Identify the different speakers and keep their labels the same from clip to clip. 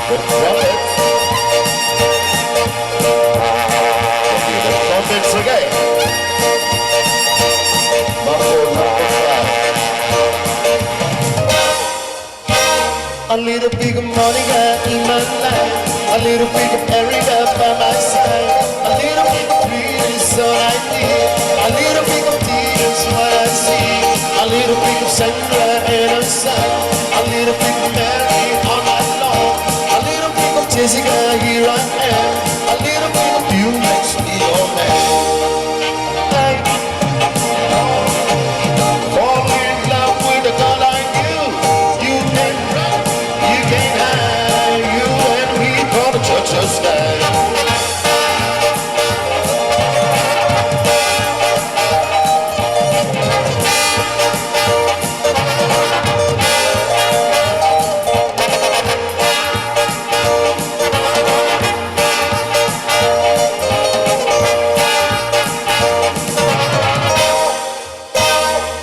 Speaker 1: The trumpets again. A little bit of money in my life, a little bit of area by my side, a little bit of dream is all I need, a little bit of tears what I see, a little bit of Sandra and her son, a little bit of Mary all night long, a little bit of Jessica, here I am, a little bit of you makes me your man. Fall in love with a girl like you, you can't run, you can't hide, you and me gonna touch your style.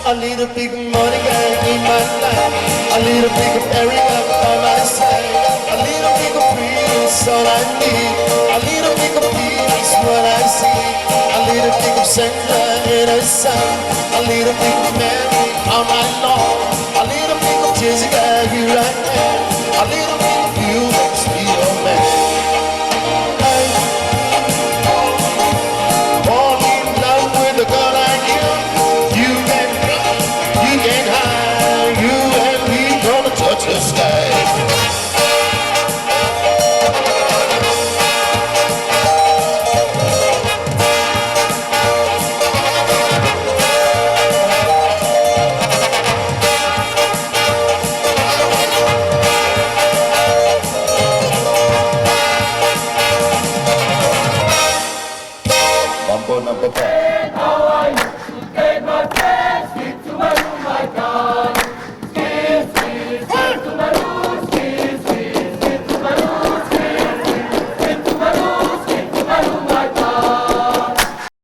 Speaker 1: A little bit of money in my life, a little bit of area by my side, a little bit of peace all I need, a little bit of peace what I see, a little bit of Sandra and her son, a little bit of Mary all night long, a little bit of Jessica